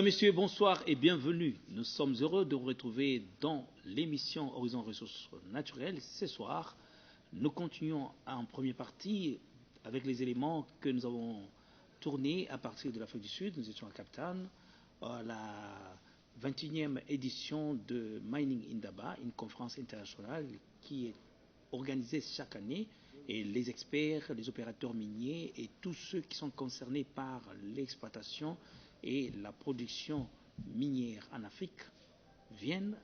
Mesdames, Messieurs, bonsoir et bienvenue. Nous sommes heureux de vous retrouver dans l'émission Horizon Ressources Naturelles. Ce soir, nous continuons en première partie avec les éléments que nous avons tournés à partir de l'Afrique du Sud. Nous étions à Cape Town, à la 21e édition de Mining Indaba, une conférence internationale qui est organisée chaque année. Et les experts, les opérateurs miniers et tous ceux qui sont concernés par l'exploitation et la production minière en Afrique viennent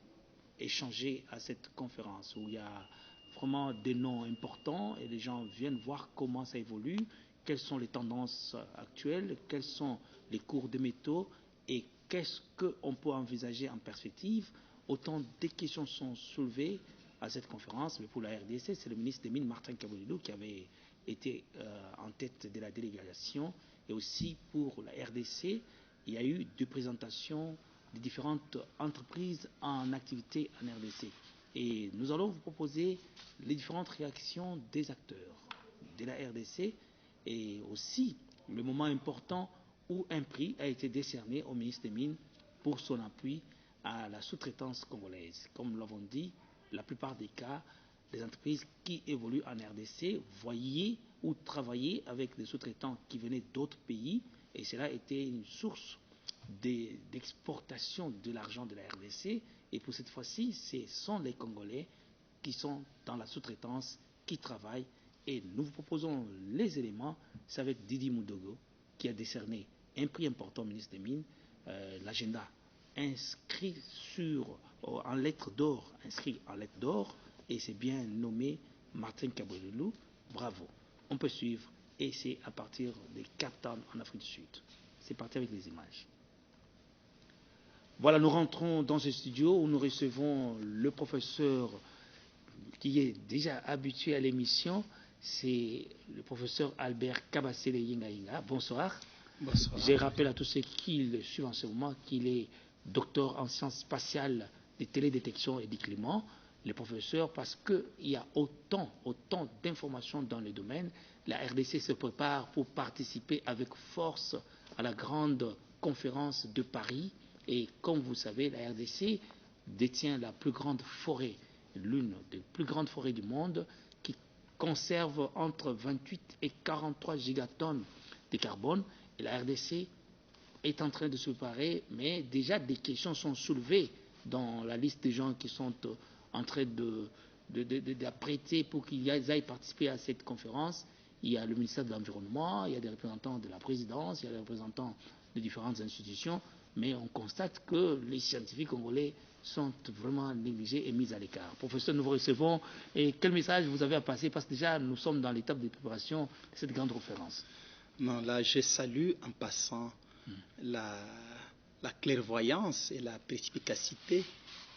échanger à cette conférence où il y a vraiment des noms importants et les gens viennent voir comment ça évolue, quelles sont les tendances actuelles, quels sont les cours de métaux et qu'est-ce qu'on peut envisager en perspective. Autant de questions sont soulevées à cette conférence, mais pour la RDC, c'est le ministre des Mines, Martin Kabolilou, qui avait été en tête de la délégation. Et aussi pour la RDC, il y a eu deux présentations des différentes entreprises en activité en RDC. Et nous allons vous proposer les différentes réactions des acteurs de la RDC et aussi le moment important où un prix a été décerné au ministre des Mines pour son appui à la sous-traitance congolaise. Comme nous l'avons dit, la plupart des cas, les entreprises qui évoluent en RDC voyaient ou travaillaient avec des sous-traitants qui venaient d'autres pays et cela était une source d'exportation de l'argent de la RDC. Et pour cette fois-ci, ce sont les Congolais qui sont dans la sous-traitance, qui travaillent. Et nous vous proposons les éléments. C'est avec Didi Moudogo qui a décerné un prix important au ministre des Mines, l'agenda inscrit en lettres d'or, et c'est bien nommé Martin Kabolilou. Bravo. On peut suivre et c'est à partir de Cape Town en Afrique du Sud. C'est parti avec les images. Voilà, nous rentrons dans ce studio où nous recevons le professeur qui est déjà habitué à l'émission. C'est le professeur Albert Kabasele Yenga. Bonsoir. Bonsoir. Je rappelle à tous ceux qui le suivent en ce moment qu'il est docteur en sciences spatiales de télédétection et du climat. Le professeur, parce qu'il y a autant d'informations dans le domaine, la RDC se prépare pour participer avec force à la grande conférence de Paris. Et comme vous savez, la RDC détient la plus grande forêt, l'une des plus grandes forêts du monde, qui conserve entre 28 et 43 gigatonnes de carbone. Et la RDC est en train de se préparer, mais déjà des questions sont soulevées dans la liste des gens qui sont en train d'apprêter pour qu'ils aillent participer à cette conférence. Il y a le ministère de l'Environnement, il y a des représentants de la présidence, il y a des représentants de différentes institutions, mais on constate que les scientifiques congolais sont vraiment négligés et mis à l'écart. Professeur, nous vous recevons. Et quel message vous avez à passer? Parce que déjà, nous sommes dans l'étape de préparation de cette grande conférence. Non, là, je salue en passant la clairvoyance et la perspicacité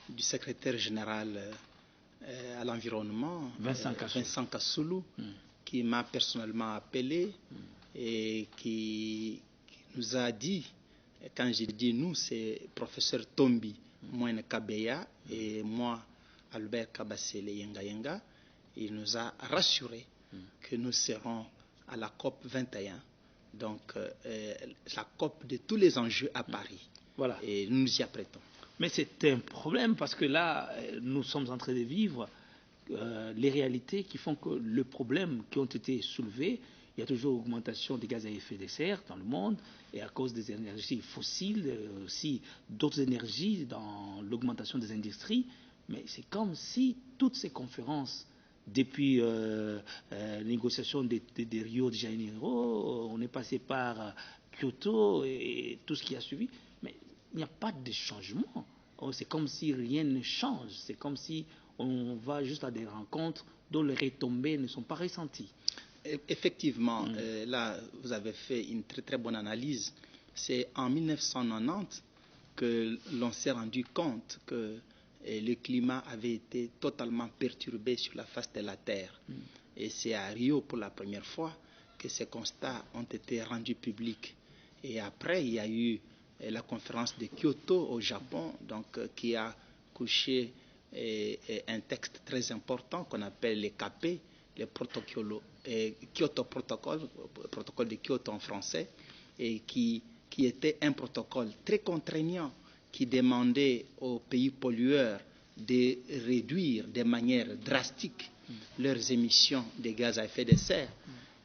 du secrétaire général à l'environnement, Vincent Kassoulou, qui m'a personnellement appelé et qui nous a dit, quand j'ai dit nous, c'est professeur Tombi Moine Kabeya et moi, Albert Kabasele Yenga, il nous a rassuré que nous serons à la COP 21. Donc, la COP de tous les enjeux à Paris. Voilà. Et nous nous y apprêtons. Mais c'est un problème parce que là, nous sommes en train de vivre les réalités qui font que le problème qui ont été soulevés, il y a toujours augmentation des gaz à effet de serre dans le monde et à cause des énergies fossiles, aussi d'autres énergies dans l'augmentation des industries. Mais c'est comme si toutes ces conférences, depuis les négociations de Rio de Janeiro, on est passé par Kyoto et tout ce qui a suivi, mais il n'y a pas de changement. C'est comme si rien ne change. C'est comme si on va juste à des rencontres dont les retombées ne sont pas ressenties. Effectivement, là, vous avez fait une très très bonne analyse. C'est en 1990 que l'on s'est rendu compte que le climat avait été totalement perturbé sur la face de la Terre. Et c'est à Rio pour la première fois que ces constats ont été rendus publics. Et après, il y a eu la conférence de Kyoto au Japon, donc, qui a couché un texte très important qu'on appelle les KP, le Kyoto Protocol de Kyoto en français, et qui qui était un protocole très contraignant qui demandait aux pays pollueurs de réduire de manière drastique leurs émissions de gaz à effet de serre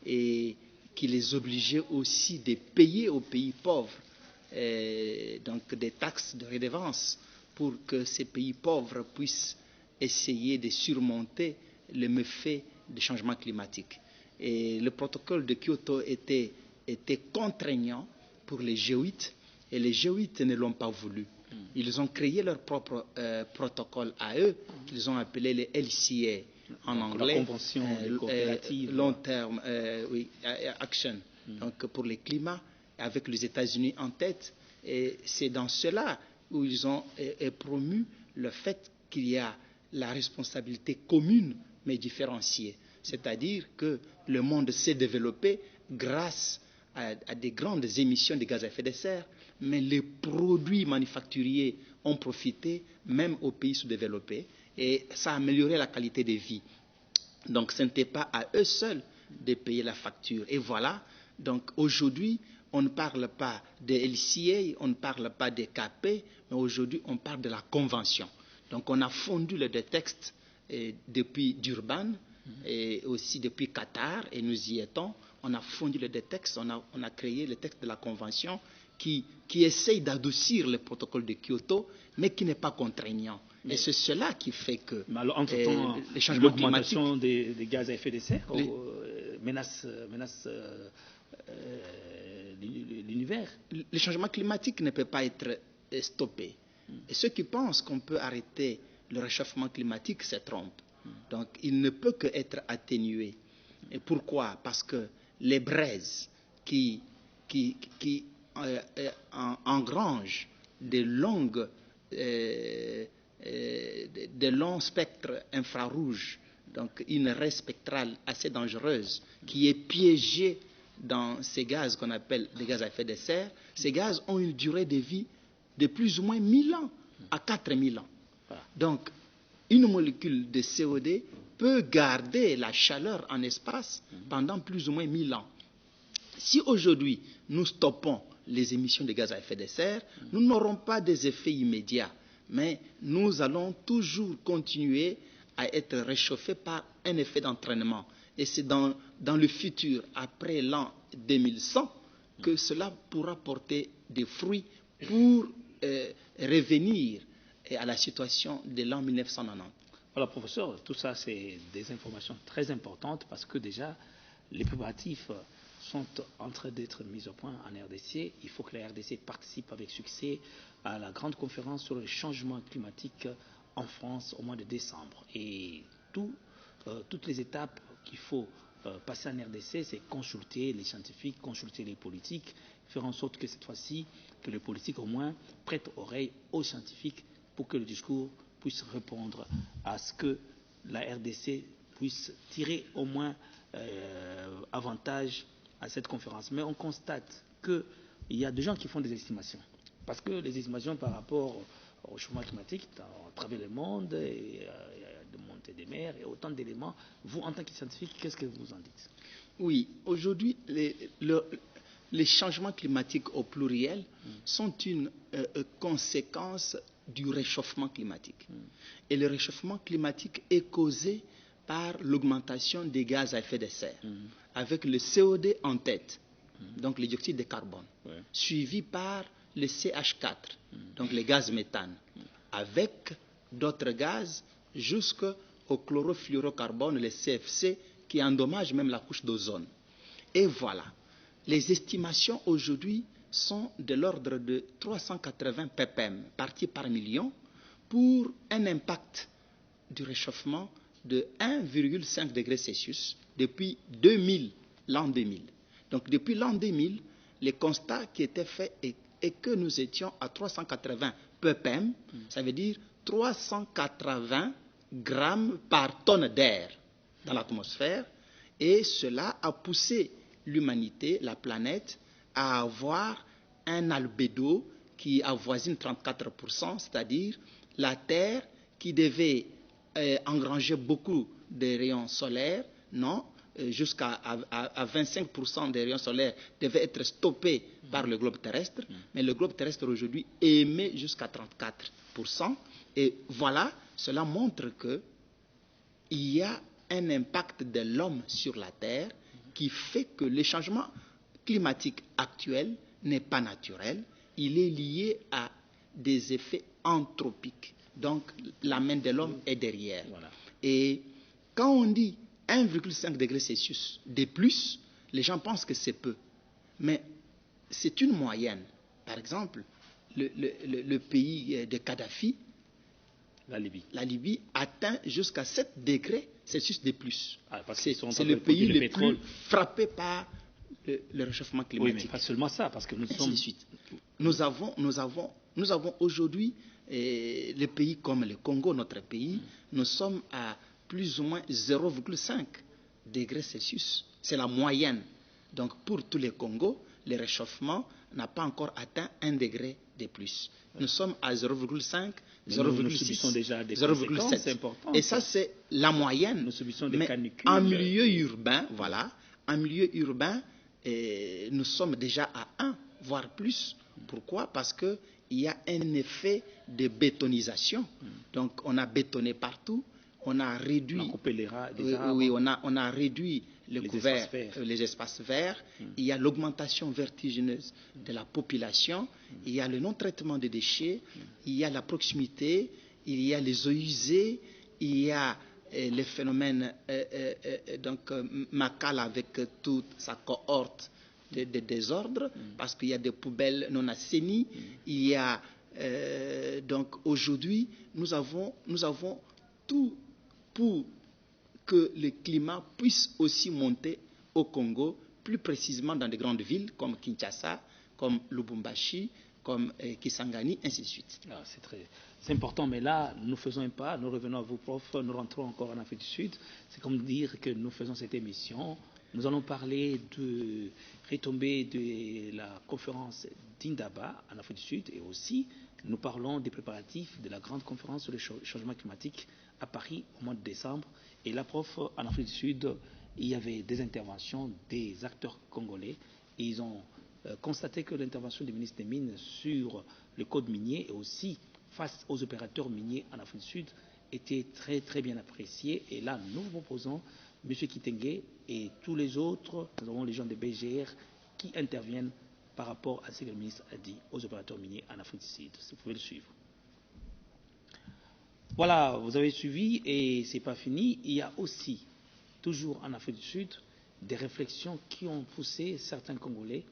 et qui les obligeait aussi de payer aux pays pauvres donc des taxes de redevance pour que ces pays pauvres puissent essayer de surmonter les méfaits du changement climatique. Et le protocole de Kyoto était contraignant pour les G8 et les G8 ne l'ont pas voulu. Ils ont créé leur propre protocole à eux, qu'ils ont appelé les LCA en anglais, la convention coopérative, long terme action, donc pour le climat, avec les États-Unis en tête. Et c'est dans cela où ils ont promu le fait qu'il y a la responsabilité commune mais différenciée. C'est-à-dire que le monde s'est développé grâce à des grandes émissions de gaz à effet de serre, mais les produits manufacturiers ont profité même aux pays sous-développés et ça a amélioré la qualité de vie. Donc ce n'était pas à eux seuls de payer la facture. Et voilà, donc aujourd'hui, on ne parle pas de LCA, on ne parle pas de KP, mais aujourd'hui on parle de la Convention. Donc on a fondu les deux textes depuis Durban et aussi depuis Qatar, et nous y étions. On a fondu les deux textes, on a créé le texte de la Convention qui essaye d'adoucir le protocole de Kyoto, mais qui n'est pas contraignant. Et c'est cela qui fait que les changements climatiques, l'augmentation des gaz à effet de serre menace l'univers. Le changement climatique ne peut pas être stoppé. Et ceux qui pensent qu'on peut arrêter le réchauffement climatique se trompent. Donc il ne peut qu'être atténué. Et pourquoi? Parce que les braises qui engrangent de longs spectres infrarouges, donc une raie spectrale assez dangereuse qui est piégée dans ces gaz qu'on appelle des gaz à effet de serre. Ces gaz ont une durée de vie de plus ou moins 1000 ans à 4000 ans. Donc une molécule de CO2 peut garder la chaleur en espace pendant plus ou moins 1000 ans. Si aujourd'hui nous stoppons les émissions de gaz à effet de serre, nous n'aurons pas des effets immédiats, mais nous allons toujours continuer à être réchauffés par un effet d'entraînement. Et c'est dans le futur, après l'an 2100, que cela pourra porter des fruits pour revenir à la situation de l'an 1990. Voilà, professeur, tout ça, c'est des informations très importantes parce que déjà, les préparatifs sont en train d'être mis au point en RDC. Il faut que la RDC participe avec succès à la grande conférence sur le changement climatique en France au mois de décembre. Et toutes les étapes qu'il faut passer en RDC, c'est consulter les scientifiques, consulter les politiques, faire en sorte que cette fois-ci, que les politiques au moins prêtent oreille aux scientifiques pour que le discours puisse répondre à ce que la RDC puisse tirer au moins avantage à cette conférence. Mais on constate qu'il y a des gens qui font des estimations. Parce que les estimations par rapport au changement climatique, à travers le monde, et de montée des mers, et autant d'éléments, vous, en tant que scientifique, qu'est-ce que vous en dites? Oui, aujourd'hui, les changements climatiques au pluriel sont une conséquence du réchauffement climatique. Et le réchauffement climatique est causé par l'augmentation des gaz à effet de serre, avec le CO2 en tête, donc le dioxyde de carbone, suivi par le CH4, donc les gaz méthane, avec d'autres gaz jusqu'au chlorofluorocarbone, le CFC, qui endommage même la couche d'ozone. Et voilà, les estimations aujourd'hui sont de l'ordre de 380 ppm, parties par million, pour un impact du réchauffement de 1,5 degré Celsius depuis l'an 2000. Donc depuis l'an 2000, le constat qui était fait est que nous étions à 380 ppm, ça veut dire 380 grammes par tonne d'air dans l'atmosphère, et cela a poussé l'humanité, la planète, à avoir un albédo qui avoisine 34%, c'est-à-dire la Terre qui devait engranger beaucoup de rayons solaires, jusqu'à à 25% des rayons solaires devaient être stoppés par le globe terrestre, mais le globe terrestre aujourd'hui émet jusqu'à 34%. Et voilà, cela montre qu'il y a un impact de l'homme sur la Terre qui fait que le changement climatique actuel n'est pas naturel, il est lié à des effets anthropiques. Donc la main de l'homme est derrière. Voilà. Et quand on dit 1,5 degré Celsius de plus, les gens pensent que c'est peu. Mais c'est une moyenne. Par exemple, le pays de Kadhafi, la Libye atteint jusqu'à 7 degrés Celsius de plus. C'est le pays le plus frappé par le réchauffement climatique. Oui, mais pas seulement ça, parce que nous avons aujourd'hui les pays comme le Congo, notre pays, nous sommes à plus ou moins 0,5 degrés Celsius. C'est la moyenne. Donc pour tous les Congos, le réchauffement n'a pas encore atteint 1 degré de plus. Nous sommes à 0,5, 0,6, 0,7. Et ça, c'est la moyenne. Nous subissons des canicules. En milieu urbain, nous sommes déjà à 1, voire plus. Pourquoi? Parce qu'il y a un effet de bétonisation. Donc on a bétonné partout. On a réduit, on a réduit le couvert, les espaces verts. Il y a l'augmentation vertigineuse de la population. Il y a le non-traitement des déchets. Il y a la proximité. Il y a les eaux usées. Il y a les phénomènes Macal avec toute sa cohorte de désordre, parce qu'il y a des poubelles non assainies. Il y a donc aujourd'hui, nous avons tout pour que le climat puisse aussi monter au Congo, plus précisément dans des grandes villes comme Kinshasa, comme Lubumbashi, comme Kisangani, ainsi de suite. Ah, c'est important, mais là, nous faisons un pas, nous revenons à vous, prof, nous rentrons encore en Afrique du Sud. C'est comme dire que nous faisons cette émission. Nous allons parler de retombées de la conférence d'Indaba en Afrique du Sud, et aussi nous parlons des préparatifs de la grande conférence sur le changement climatique à Paris au mois de décembre. Et là, prof, en Afrique du Sud, il y avait des interventions des acteurs congolais. Et ils ont constaté que l'intervention du ministre des Mines sur le code minier et aussi face aux opérateurs miniers en Afrique du Sud était très très bien appréciée. Et là, nous vous proposons M. Kitenge et tous les autres, nous avons les gens de BGR qui interviennent par rapport à ce que le ministre a dit aux opérateurs miniers en Afrique du Sud. Vous pouvez le suivre. Voilà, vous avez suivi et ce n'est pas fini. Il y a aussi, toujours en Afrique du Sud, des réflexions qui ont poussé certains Congolais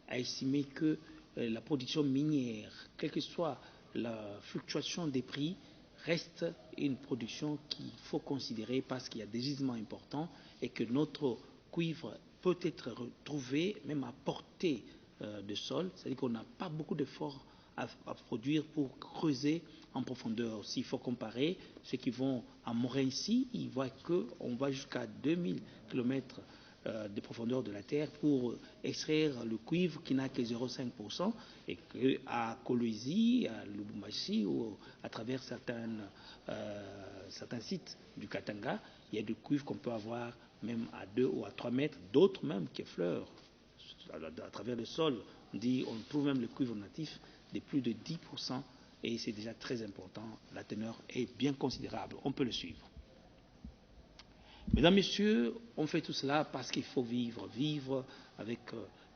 à estimer que la production minière, quelle que soit la fluctuation des prix, reste une production qu'il faut considérer parce qu'il y a des gisements importants et que notre cuivre peut être retrouvé même à portée de sol, c'est-à-dire qu'on n'a pas beaucoup d'efforts à produire pour creuser en profondeur. S'il faut comparer, ceux qui vont à Morinci, ils voient qu'on va jusqu'à 2000 km de profondeur de la Terre pour extraire le cuivre qui n'a que 0,5%, et qu'à Kolwezi, à Lubumbashi ou à travers certains sites du Katanga, il y a du cuivre qu'on peut avoir même à 2 ou à 3 mètres, d'autres même qui effleurent à travers le sol. On trouve même le cuivre natif de plus de 10%, et c'est déjà très important. La teneur est bien considérable. On peut le suivre. Mesdames, Messieurs, on fait tout cela parce qu'il faut vivre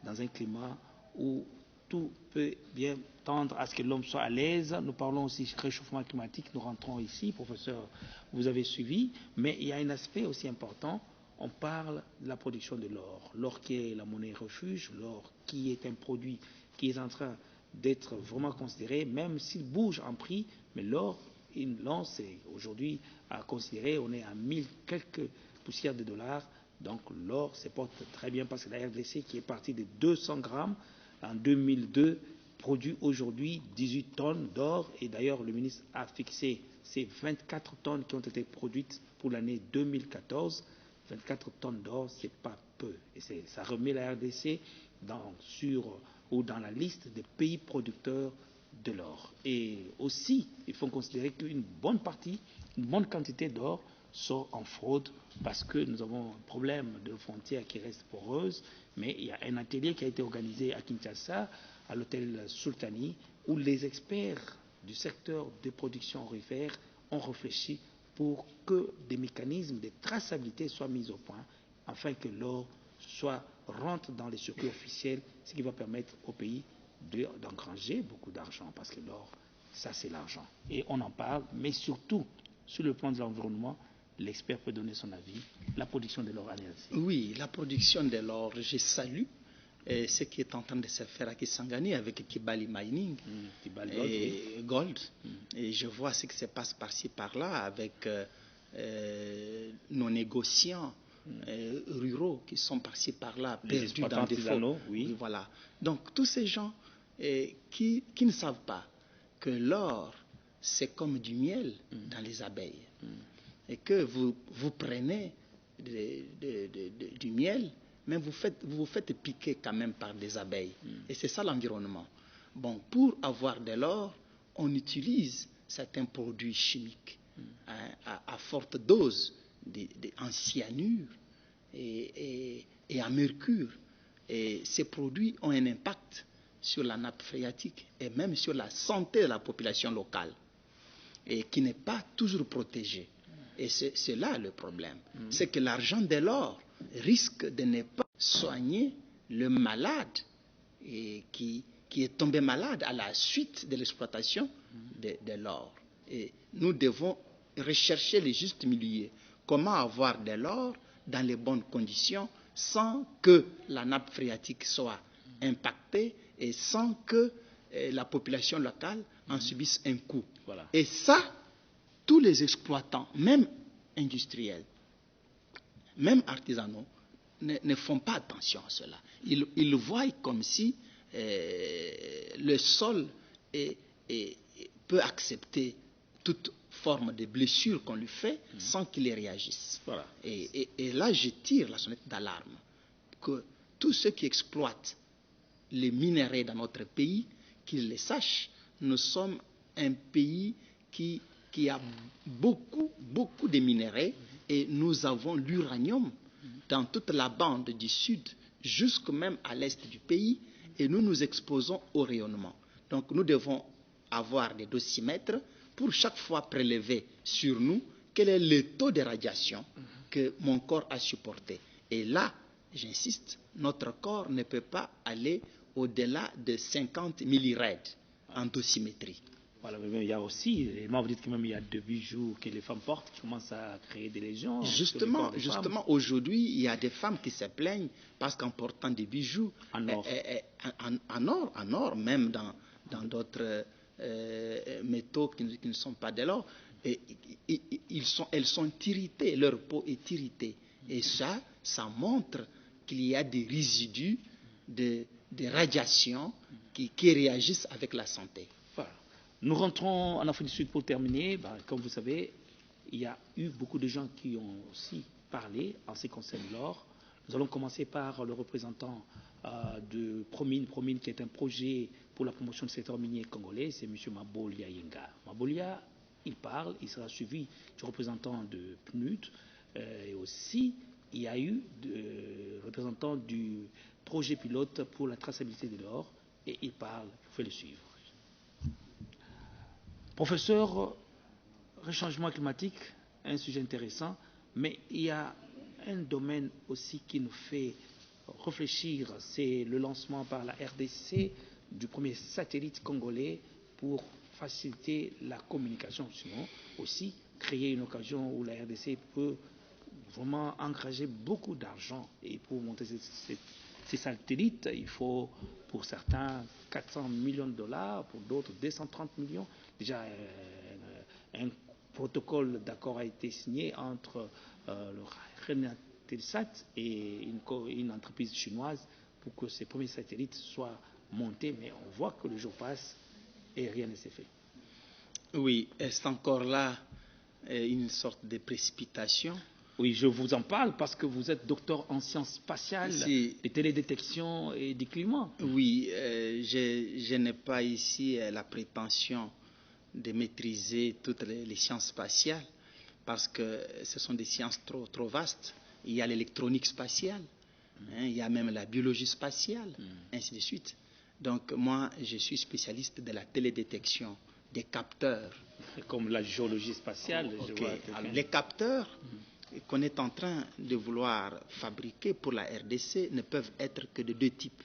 dans un climat où tout peut bien tendre à ce que l'homme soit à l'aise. Nous parlons aussi de réchauffement climatique, nous rentrons ici, professeur, vous avez suivi, mais il y a un aspect aussi important, on parle de la production de l'or. L'or qui est la monnaie refuge, l'or qui est un produit qui est en train d'être vraiment considéré, même s'il bouge en prix, mais l'or, c'est aujourd'hui à considérer, on est à 1000 quelques poussières de dollars, donc l'or se porte très bien parce que la RDC qui est partie de 200 grammes en 2002 produit aujourd'hui 18 tonnes d'or, et d'ailleurs le ministre a fixé ces 24 tonnes qui ont été produites pour l'année 2014. 24 tonnes d'or, c'est pas peu, et ça remet la RDC dans la liste des pays producteurs de l'or. Et aussi, il faut considérer qu'une bonne quantité d'or sort en fraude parce que nous avons un problème de frontières qui reste poreuse. Mais il y a un atelier qui a été organisé à Kinshasa, à l'hôtel Sultani, où les experts du secteur de production aurifère ont réfléchi pour que des mécanismes de traçabilité soient mis au point afin que l'or rentre dans les circuits officiels, ce qui va permettre au pays d'engranger beaucoup d'argent, parce que l'or, ça c'est l'argent. Et on en parle, mais surtout, sur le plan de l'environnement, l'expert peut donner son avis. La production de l'or, oui, la production de l'or, je salue ce qui est en train de se faire à Kisangani avec Kibali Mining et Gold. Et je vois ce qui se passe par-ci par-là avec nos négociants ruraux qui sont par-ci par-là perdus dans des faux. Oui. Voilà. Donc tous ces gens qui ne savent pas que l'or c'est comme du miel dans les abeilles et que vous prenez du miel, mais vous vous faites piquer quand même par des abeilles. Et c'est ça l'environnement. Bon, pour avoir de l'or, on utilise certains produits chimiques à forte dose en cyanure et en mercure. Et ces produits ont un impact sur la nappe phréatique et même sur la santé de la population locale, et qui n'est pas toujours protégée. Et c'est là le problème. C'est que l'argent de l'or risque de ne pas soigner le malade qui est tombé malade à la suite de l'exploitation de l'or. Et nous devons rechercher le juste milieu. Comment avoir de l'or dans les bonnes conditions sans que la nappe phréatique soit impactée et sans que la population locale en subisse un coup. Voilà. Et ça, tous les exploitants, même industriels, même artisanaux, ne font pas attention à cela. Ils voient comme si le sol peut accepter toute forme de blessure qu'on lui fait sans qu'il y réagisse. Voilà. Et là, je tire la sonnette d'alarme que tous ceux qui exploitent les minerais dans notre pays, qu'ils le sachent, nous sommes un pays qui a beaucoup de minerais, et nous avons l'uranium dans toute la bande du sud, jusque même à l'est du pays, et nous nous exposons au rayonnement. Donc nous devons avoir des dosymètres pour chaque fois prélever sur nous quel est le taux de radiation que mon corps a supporté. Et là, j'insiste, notre corps ne peut pas aller au-delà de 50 millirèdes en dosimétrie. Voilà, mais il y a aussi, vous dites que même il y a des bijoux que les femmes portent qui commencent à créer des lésions. Justement, aujourd'hui, il y a des femmes qui se plaignent parce qu'en portant des bijoux en or, même dans d'autres métaux qui ne sont pas de l'or, elles sont irritées, leur peau est irritée. Et ça montre qu'il y a des résidus de radiation qui réagissent avec la santé. Voilà. Nous rentrons en Afrique du Sud pour terminer. Comme vous savez, il y a eu beaucoup de gens qui ont aussi parlé en ce qui concerne l'or. Nous allons commencer par le représentant de Promine, qui est un projet pour la promotion du secteur minier congolais. C'est M. Mabolia Yenga. Mabolia, il parle, il sera suivi du représentant de PNUD. Et aussi, il y a eu des représentants du projet pilote pour la traçabilité de l'or. Et il parle, vous pouvez le suivre. Professeur, réchangement climatique, un sujet intéressant, mais il y a un domaine aussi qui nous fait réfléchir, c'est le lancement par la RDC du premier satellite congolais pour faciliter la communication, sinon aussi créer une occasion où la RDC peut vraiment engager beaucoup d'argent. Et pour monter ces satellites, il faut pour certains 400 millions de dollars, pour d'autres 230 millions. Déjà, un protocole d'accord a été signé entre le Renatelsat et une entreprise chinoise pour que ces premiers satellites soient montés. Mais on voit que le jour passe et rien ne s'est fait. Oui, est encore là une sorte de précipitation? Oui, je vous en parle parce que vous êtes docteur en sciences spatiales, de télédétection et du climat. Oui, je n'ai pas ici la prétention de maîtriser toutes les sciences spatiales, parce que ce sont des sciences trop vastes. Il y a l'électronique spatiale, il y a même la biologie spatiale, ainsi de suite. Donc moi, je suis spécialiste de la télédétection, des capteurs. Comme la géologie spatiale. Alors, les capteurs qu'on est en train de vouloir fabriquer pour la RDC ne peuvent être que de deux types.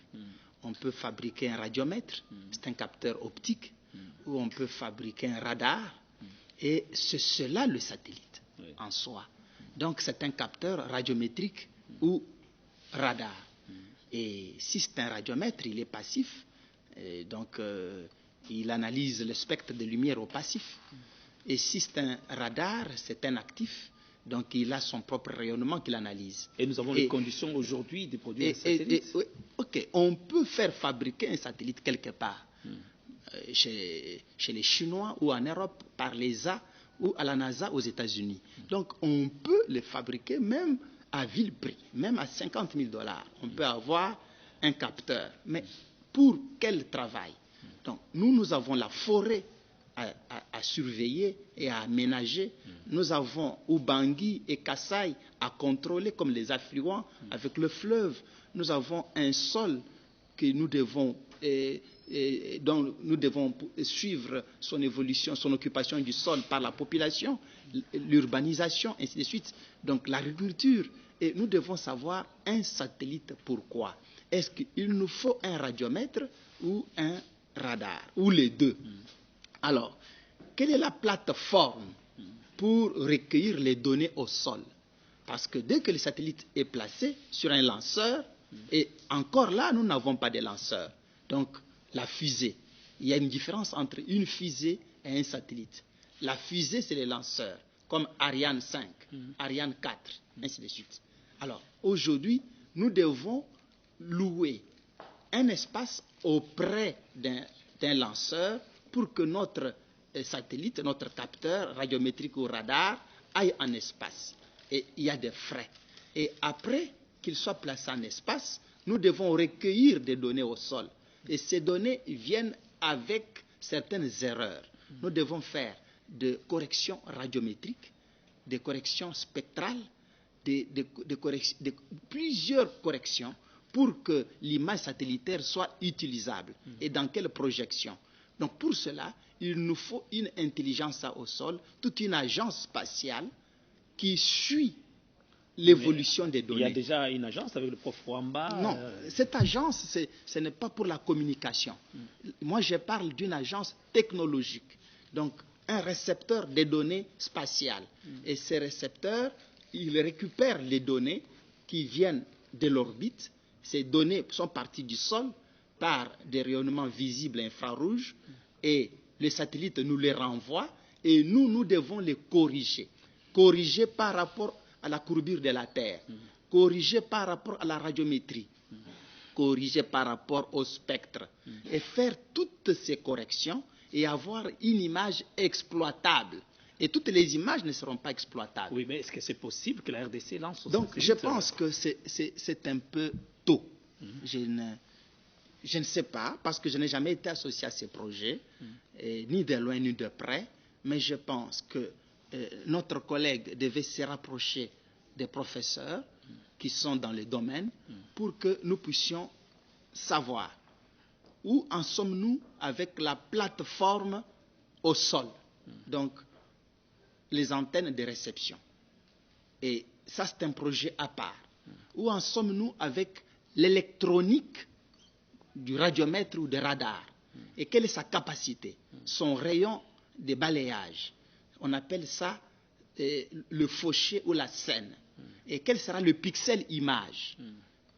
On peut fabriquer un radiomètre, c'est un capteur optique, ou on peut fabriquer un radar, et c'est cela le satellite en soi. Donc c'est un capteur radiométrique ou radar. Et si c'est un radiomètre, il est passif, et donc il analyse le spectre de lumière au passif. Et si c'est un radar, c'est un actif, donc il a son propre rayonnement qu'il analyse. Et nous avons les conditions aujourd'hui de produire un satellite. Ok, on peut faire fabriquer un satellite quelque part, chez les Chinois ou en Europe, par l'ESA ou à la NASA aux États-Unis. Donc on peut le fabriquer même à vil prix, même à $50 000. On peut avoir un capteur. Mais pour quel travail? Donc nous avons la forêt à surveiller et à aménager. Nous avons Ubangui et Kassai à contrôler comme les affluents avec le fleuve. Nous avons un sol que nous devons dont nous devons suivre son évolution, son occupation du sol par la population, l'urbanisation, ainsi de suite. Donc l'agriculture. Et nous devons savoir un satellite pourquoi. Est-ce qu'il nous faut un radiomètre ou un radar, ou les deux? Alors, quelle est la plateforme pour recueillir les données au sol? Parce que dès que le satellite est placé sur un lanceur, et encore là, nous n'avons pas de lanceur. Donc, la fusée. Il y a une différence entre une fusée et un satellite. La fusée, c'est les lanceurs, comme Ariane 5, Ariane 4, ainsi de suite. Alors, aujourd'hui, nous devons louer un espace auprès d'un lanceur pour que notre satellite, notre capteur radiométrique ou radar aille en espace. Et il y a des frais. Et après qu'il soit placé en espace, nous devons recueillir des données au sol. Et ces données viennent avec certaines erreurs. Nous devons faire des corrections radiométriques, des corrections spectrales, plusieurs corrections pour que l'image satellitaire soit utilisable. Et dans quelle projection? Donc pour cela, il nous faut une intelligence au sol, toute une agence spatiale qui suit l'évolution des données. Il y a déjà une agence avec le prof Wamba. Non, cette agence, ce n'est pas pour la communication. Moi, je parle d'une agence technologique. Donc, un récepteur des données spatiales. Et ces récepteurs, ils récupèrent les données qui viennent de l'orbite. Ces données sont parties du sol par des rayonnements visibles infrarouges et les satellites nous les renvoient et nous devons les corriger. Corriger par rapport à la courbure de la Terre, corriger par rapport à la radiométrie, corriger par rapport au spectre et faire toutes ces corrections et avoir une image exploitable. Et toutes les images ne seront pas exploitables. Oui, mais est-ce que c'est possible que la RDC lance son Donc, je pense que c'est un peu tôt. Je ne sais pas, parce que je n'ai jamais été associé à ces projets, ni de loin ni de près, mais je pense que notre collègue devait se rapprocher des professeurs qui sont dans le domaine pour que nous puissions savoir où en sommes-nous avec la plateforme au sol. Donc, les antennes de réception. Et ça, c'est un projet à part. Où en sommes-nous avec l'électronique du radiomètre ou du radar? Et quelle est sa capacité? Son rayon de balayage. On appelle ça le fauché ou la scène. Et quel sera le pixel image?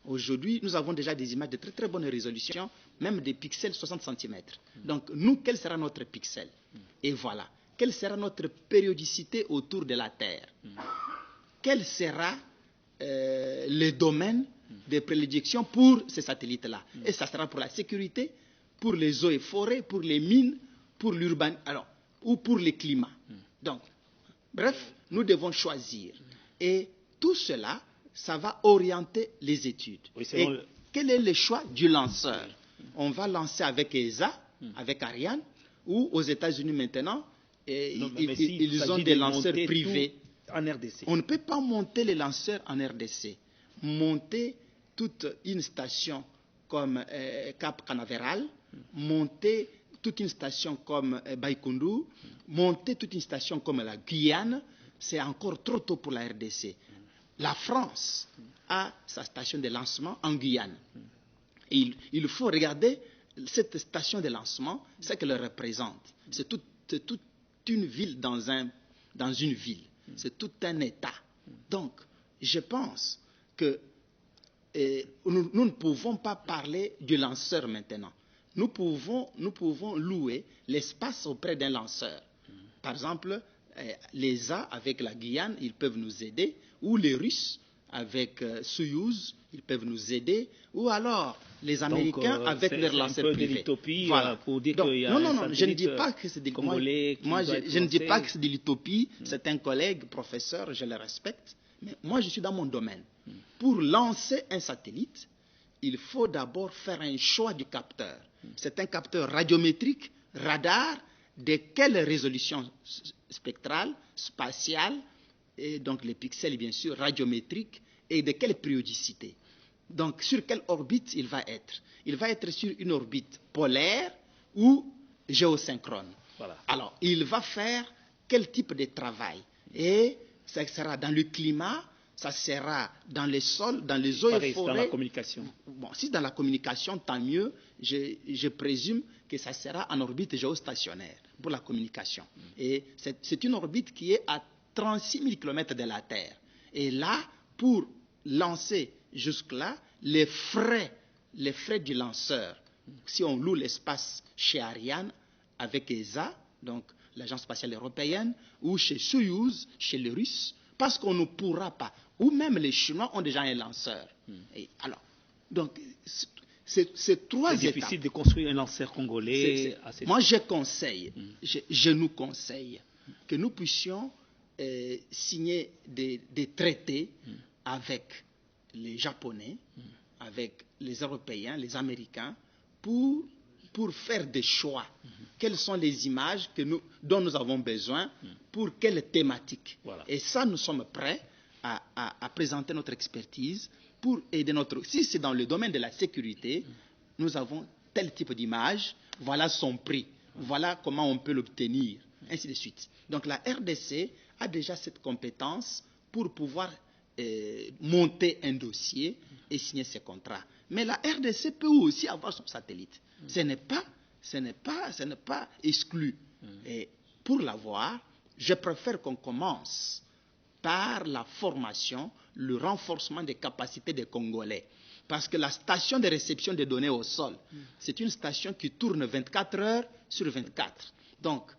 Aujourd'hui, nous avons déjà des images de très très bonne résolution, même des pixels 60 cm. Donc, nous, quel sera notre pixel? Et voilà. Quelle sera notre périodicité autour de la Terre? Quel sera le domaine de prédilection pour ces satellites-là? Et ça sera pour la sécurité, pour les eaux et forêts, pour les mines, pour l'urbanisation, ou pour le climat. Donc, bref, nous devons choisir. Et tout cela, ça va orienter les études. Oui, et quel est le choix du lanceur? On va lancer avec ESA, avec Ariane, ou aux États-Unis maintenant, ils ont des lanceurs privés. en RDC. On ne peut pas monter les lanceurs en RDC. Monter toute une station comme Cap Canaveral, monter toute une station comme Baïkoundou, monter toute une station comme la Guyane, c'est encore trop tôt pour la RDC. La France a sa station de lancement en Guyane. Et il faut regarder cette station de lancement, ce qu'elle représente. C'est toute une ville dans une ville. C'est tout un État. Donc, je pense que nous ne pouvons pas parler du lanceur maintenant. Nous pouvons louer l'espace auprès d'un lanceur. Par exemple, l'ESA avec la Guyane, ils peuvent nous aider, ou les Russes avec Soyouz, ils peuvent nous aider, ou alors les Américains avec leurs lanceurs privés. C'est un peu de l'utopie voilà. pour dire qu'il y a non, je ne dis pas que c'est de l'utopie. Moi, je ne dis pas que c'est de l'utopie. C'est un collègue, professeur, je le respecte. Mais moi, je suis dans mon domaine. Pour lancer un satellite, il faut d'abord faire un choix du capteur. C'est un capteur radiométrique, radar, de quelle résolution spectrale, spatiale, et donc les pixels bien sûr, radiométriques, et de quelle périodicité. Donc sur quelle orbite il va être? Il va être sur une orbite polaire ou géosynchrone. Voilà. Alors il va faire quel type de travail? Et ça sera dans le climat, ça sera dans les sols, dans les eaux et forêts. Dans la communication. Bon, si c'est dans la communication, tant mieux. Je présume que ça sera en orbite géostationnaire pour la communication. Et c'est une orbite qui est à 36 000 km de la Terre. Et là, pour lancer jusque-là, les frais du lanceur, si on loue l'espace chez Ariane avec ESA, donc l'Agence spatiale européenne, ou chez Soyouz, chez les Russes, parce qu'on ne pourra pas, ou même les Chinois ont déjà un lanceur. Et alors, donc, c'est trois étapes. C'est difficile de construire un lanceur congolais. Moi, je nous conseille que nous puissions signer des traités avec les Japonais, avec les Européens, les Américains, pour faire des choix. Quelles sont les images dont nous avons besoin, pour quelle thématique. Voilà. Et ça, nous sommes prêts à présenter notre expertise pour aider Si c'est dans le domaine de la sécurité, nous avons tel type d'image, voilà son prix, voilà comment on peut l'obtenir, ainsi de suite. Donc la RDC a déjà cette compétence pour pouvoir monter un dossier et signer ses contrats. Mais la RDC peut aussi avoir son satellite. Ce n'est pas exclu. Et pour l'avoir, je préfère qu'on commence par la formation, le renforcement des capacités des Congolais. Parce que la station de réception des données au sol, c'est une station qui tourne 24 heures sur 24. Donc,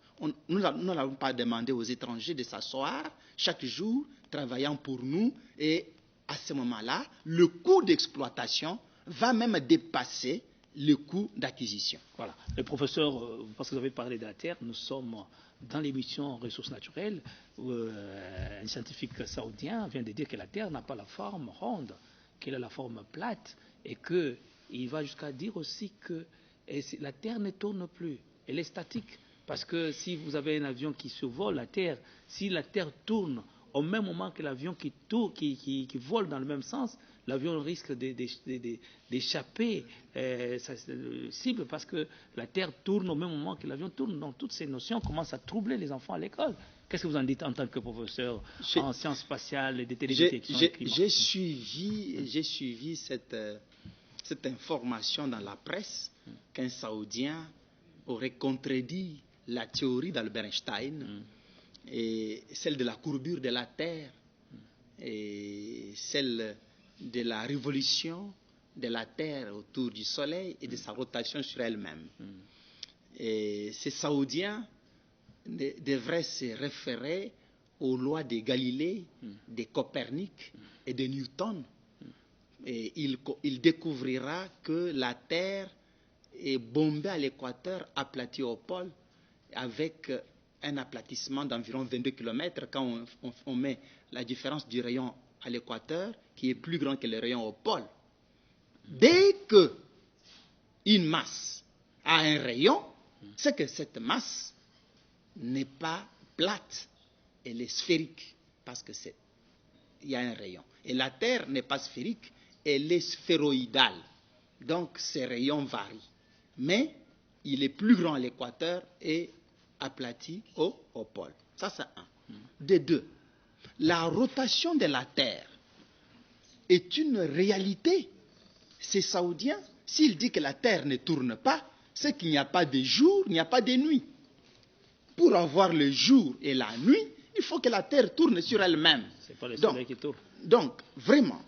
nous n'allons pas demander aux étrangers de s'asseoir chaque jour, travaillant pour nous. Et à ce moment-là, le coût d'exploitation va même dépasser le coût d'acquisition. Voilà. Le professeur, parce que vous avez parlé de la Terre, nous sommes dans l'émission Ressources naturelles, où un scientifique saoudien vient de dire que la Terre n'a pas la forme ronde, qu'elle a la forme plate, et qu'il va jusqu'à dire aussi que la Terre ne tourne plus, elle est statique. Parce que si vous avez un avion qui survole la Terre, si la Terre tourne au même moment que l'avion qui vole dans le même sens, l'avion risque d'échapper sa cible parce que la Terre tourne au même moment que l'avion tourne. Donc toutes ces notions commencent à troubler les enfants à l'école. Qu'est-ce que vous en dites en tant que professeur en sciences spatiales et de télédétection et climat? J'ai suivi cette information dans la presse qu'un Saoudien aurait contredit la théorie d'Albert Einstein et celle de la courbure de la Terre et celle de la révolution de la Terre autour du Soleil et de sa rotation sur elle-même. Et ces Saoudiens devraient se référer aux lois de Galilée, de Copernic et de Newton. Et il découvrira que la Terre est bombée à l'équateur, aplatie au pôle, avec un aplatissement d'environ 22 km quand on met la différence du rayon à l'équateur, qui est plus grand que le rayon au pôle. Dès qu'une masse a un rayon, c'est que cette masse n'est pas plate, elle est sphérique. parce que il y a un rayon. Et la Terre n'est pas sphérique, elle est sphéroïdale. Donc, ces rayons varient. Mais il est plus grand à l'équateur et aplati au pôle. Ça, c'est un. De deux, la rotation de la Terre est une réalité. Ces Saoudiens, s'ils disent que la Terre ne tourne pas, c'est qu'il n'y a pas de jour, il n'y a pas de nuit. Pour avoir le jour et la nuit, il faut que la Terre tourne sur elle-même. C'est pas le soleil qui tourne. Donc, vraiment,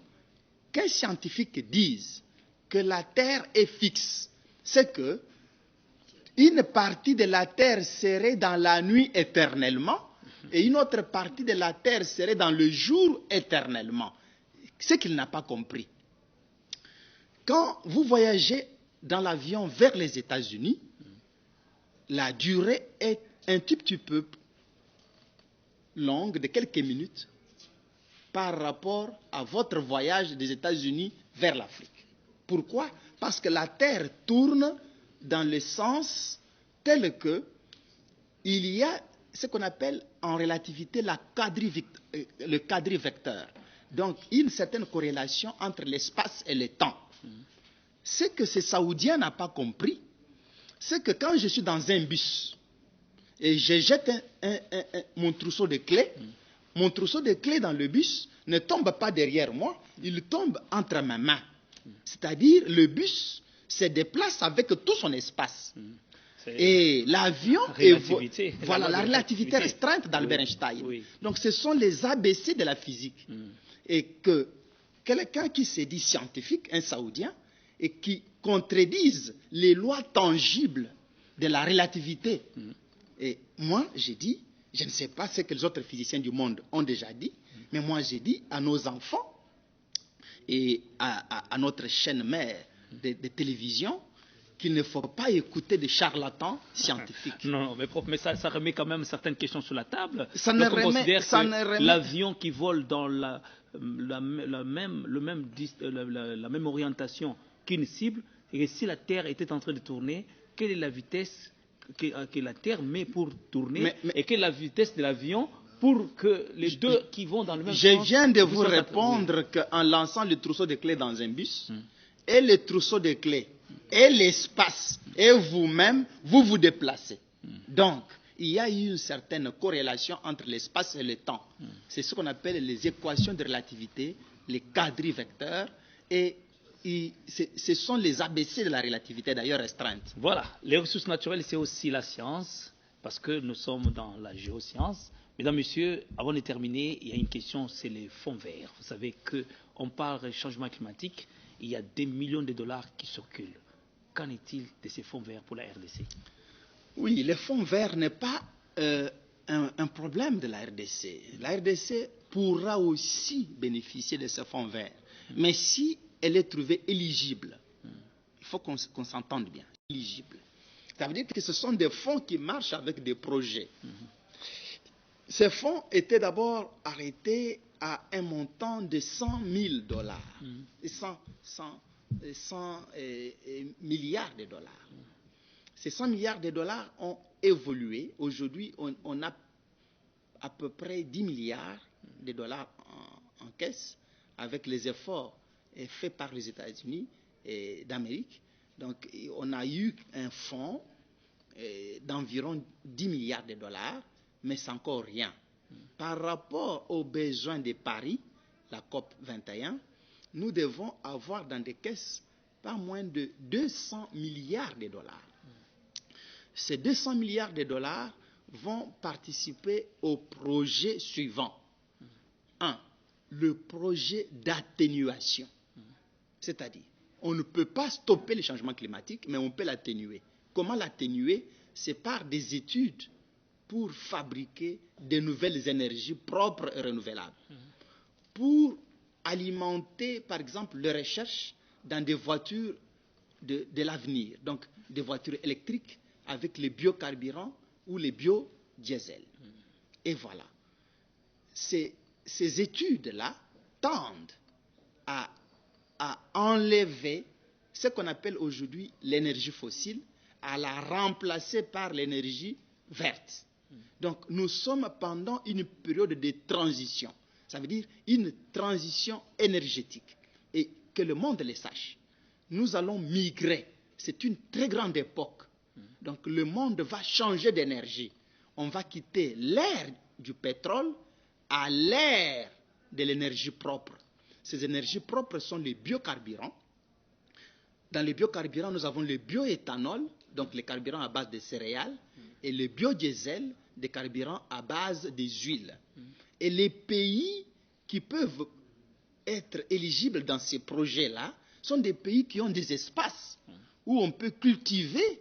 qu'un scientifique dise que la Terre est fixe, c'est que une partie de la Terre serait dans la nuit éternellement et une autre partie de la Terre serait dans le jour éternellement. C'est qu'il n'a pas compris. Quand vous voyagez dans l'avion vers les États-Unis, la durée est un tout petit peu longue, de quelques minutes, par rapport à votre voyage des États-Unis vers l'Afrique. Pourquoi? Parce que la Terre tourne dans le sens tel que il y a ce qu'on appelle en relativité le quadrivecteur. Donc, une certaine corrélation entre l'espace et le temps. Ce que ces Saoudiens n'ont pas compris, c'est que quand je suis dans un bus et je jette mon trousseau de clés, mon trousseau de clés dans le bus ne tombe pas derrière moi, il tombe entre mes mains. C'est-à-dire, le bus se déplace avec tout son espace. Et l'avion voilà la relativité restreinte d'Albert Einstein. Oui. Donc ce sont les ABC de la physique. Et que quelqu'un qui se dit scientifique, un Saoudien, et qui contredise les lois tangibles de la relativité. Et moi, j'ai dit, je ne sais pas ce que les autres physiciens du monde ont déjà dit, mais moi j'ai dit à nos enfants et à notre chaîne mère de télévision qu'il ne faut pas écouter des charlatans scientifiques. Non, mais prof, mais ça remet quand même certaines questions sur la table. On considère que l'avion qui vole dans la même orientation qu'une cible, et que si la Terre était en train de tourner, quelle est la vitesse que la Terre met pour tourner et quelle est la vitesse de l'avion pour que les deux qui vont dans le même sens... Je viens de vous répondre qu'en lançant le trousseau de clés dans un bus, et le trousseau de clés et l'espace, et vous-même, vous vous déplacez. Donc, il y a eu une certaine corrélation entre l'espace et le temps. C'est ce qu'on appelle les équations de relativité, les quadrivecteurs, et ce sont les ABC de la relativité, d'ailleurs restreinte. Voilà, les ressources naturelles, c'est aussi la science, parce que nous sommes dans la géoscience. Mesdames, Messieurs, avant de terminer, il y a une question, c'est les fonds verts. Vous savez qu'on parle de changement climatique, il y a des millions de dollars qui circulent. Qu'en est-il de ces fonds verts pour la RDC? Oui, les fonds verts n'est pas un problème de la RDC. La RDC pourra aussi bénéficier de ces fonds verts. Mais si elle est trouvée éligible, il faut qu'on s'entende bien, éligible. Ça veut dire que ce sont des fonds qui marchent avec des projets. Ces fonds étaient d'abord arrêtés à un montant de 100 000 dollars. 100 milliards de dollars. Ces 100 milliards de dollars ont évolué. Aujourd'hui, on a à peu près 10 milliards de dollars en caisse avec les efforts faits par les États-Unis d'Amérique. Donc, on a eu un fonds d'environ 10 milliards de dollars, mais c'est encore rien. Par rapport aux besoins de Paris, la COP 21, nous devons avoir dans des caisses pas moins de 200 milliards de dollars. Ces 200 milliards de dollars vont participer au projet suivant. 1. Le projet d'atténuation. C'est-à-dire, on ne peut pas stopper le changement climatique, mais on peut l'atténuer. Comment l'atténuer? C'est par des études pour fabriquer de nouvelles énergies propres et renouvelables. Pour alimenter, par exemple, les recherches dans des voitures de l'avenir, donc des voitures électriques avec les biocarburants ou les biodiesels. Et voilà. Ces études-là tendent à enlever ce qu'on appelle aujourd'hui l'énergie fossile, à la remplacer par l'énergie verte. Donc nous sommes pendant une période de transition. Ça veut dire une transition énergétique. Et que le monde le sache. Nous allons migrer. C'est une très grande époque. Donc le monde va changer d'énergie. On va quitter l'ère du pétrole à l'ère de l'énergie propre. Ces énergies propres sont les biocarburants. Dans les biocarburants, nous avons le bioéthanol, donc les carburants à base de céréales, et le biodiesel, des carburants à base des huiles. Et les pays qui peuvent être éligibles dans ces projets-là sont des pays qui ont des espaces où on peut cultiver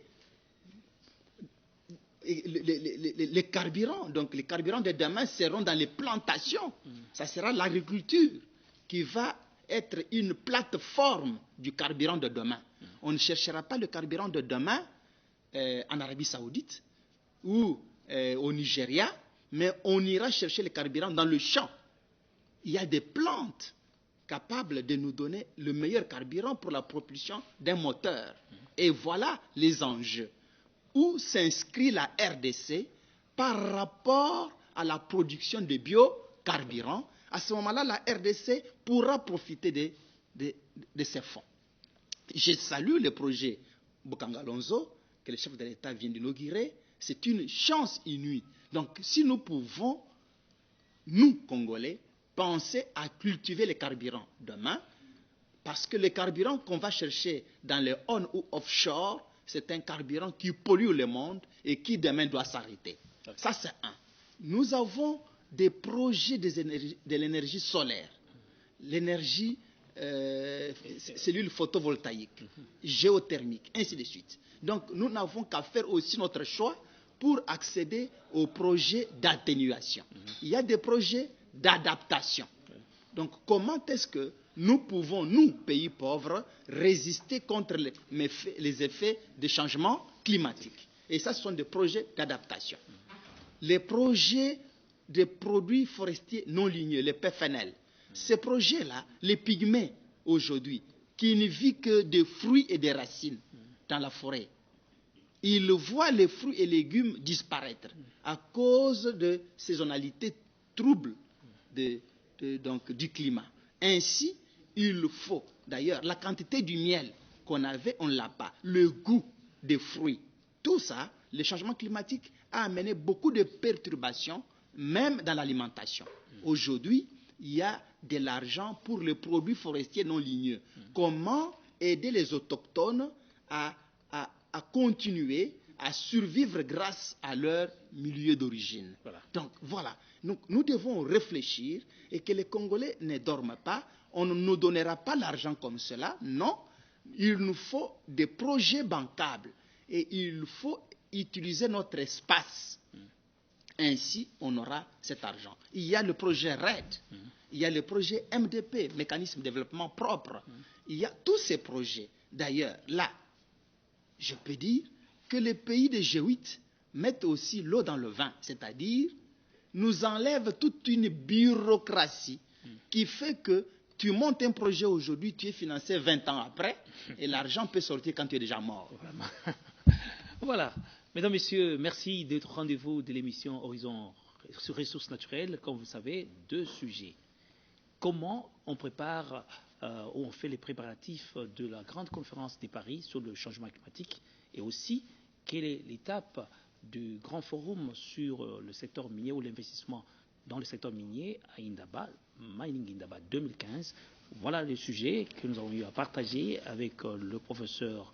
les carburants. Donc les carburants de demain seront dans les plantations. Ça sera l'agriculture qui va être une plateforme du carburant de demain. On ne cherchera pas le carburant de demain en Arabie Saoudite ou au Nigeria, mais on ira chercher le carburant dans le champ. Il y a des plantes capables de nous donner le meilleur carburant pour la propulsion d'un moteur. Et voilà les enjeux. Où s'inscrit la RDC par rapport à la production de biocarburants? À ce moment-là, la RDC pourra profiter de ces fonds. Je salue le projet Bokangalonzo que le chef de l'État vient d'inaugurer. C'est une chance inouïe. Donc, si nous pouvons, nous, Congolais, penser à cultiver les carburants demain, parce que le carburant qu'on va chercher dans les on ou offshore, c'est un carburant qui pollue le monde et qui demain doit s'arrêter. Ça, c'est un. Nous avons des projets de l'énergie solaire, l'énergie cellules photovoltaïques, géothermique, ainsi de suite. Donc, nous n'avons qu'à faire aussi notre choix pour accéder aux projets d'atténuation. Il y a des projets d'adaptation. Donc, comment est-ce que nous pouvons, nous, pays pauvres, résister contre les effets des changements climatiques? Et ça, ce sont des projets d'adaptation. Les projets de produits forestiers non ligneux, les PFNL, ces projets-là, les pygmées, aujourd'hui, qui ne vivent que des fruits et des racines dans la forêt, ils voient les fruits et légumes disparaître à cause de saisonnalité trouble donc, du climat. Ainsi, il faut, d'ailleurs, la quantité du miel qu'on avait, on ne l'a pas. Le goût des fruits, tout ça, le changement climatique a amené beaucoup de perturbations, même dans l'alimentation. Aujourd'hui, il y a de l'argent pour les produits forestiers non ligneux. Comment aider les autochtones à continuer à survivre grâce à leur milieu d'origine? Voilà. Donc voilà, nous devons réfléchir et que les Congolais ne dorment pas. On ne nous donnera pas l'argent comme cela. Non, il nous faut des projets bancables et il faut utiliser notre espace. Ainsi, on aura cet argent. Il y a le projet RED, il y a le projet MDP, Mécanisme de développement propre. Il y a tous ces projets. D'ailleurs, là, je peux dire que les pays de G8 mettent aussi l'eau dans le vin, c'est-à-dire nous enlèvent toute une bureaucratie qui fait que tu montes un projet aujourd'hui, tu es financé 20 ans après, et l'argent peut sortir quand tu es déjà mort. Voilà. Mesdames, Messieurs, merci d'être au rendez-vous de l'émission Horizon sur ressources naturelles. Comme vous savez, 2 sujets. Comment on prépare ou on fait les préparatifs de la grande conférence de Paris sur le changement climatique et aussi quelle est l'étape du grand forum sur le secteur minier ou l'investissement dans le secteur minier à Indaba, Mining Indaba 2015. Voilà le sujet que nous avons eu à partager avec le professeur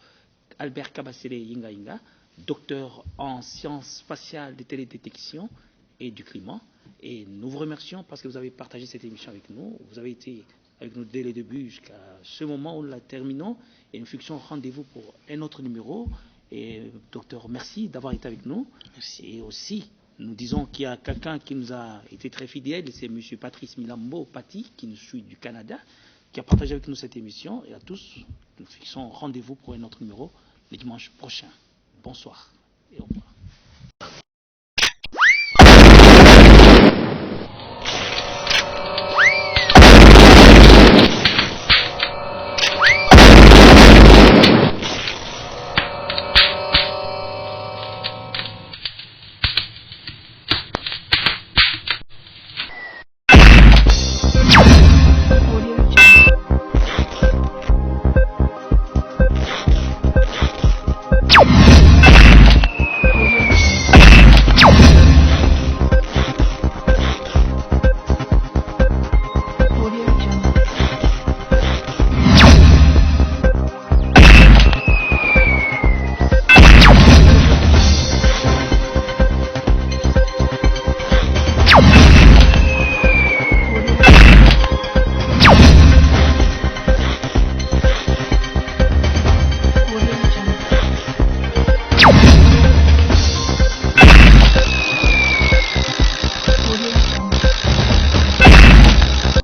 Albert Kabasele Yinga, docteur en sciences spatiales de télédétection et du climat. Et nous vous remercions parce que vous avez partagé cette émission avec nous. Vous avez été avec nous dès le début jusqu'à ce moment où nous la terminons. Et nous fixons rendez-vous pour un autre numéro. Et docteur, merci d'avoir été avec nous. Merci. Et aussi, nous disons qu'il y a quelqu'un qui nous a été très fidèle, c'est M. Patrice Milambo Pati, qui nous suit du Canada, qui a partagé avec nous cette émission. Et à tous, nous fixons rendez-vous pour un autre numéro le dimanche prochain. Bonsoir et au revoir. Stop!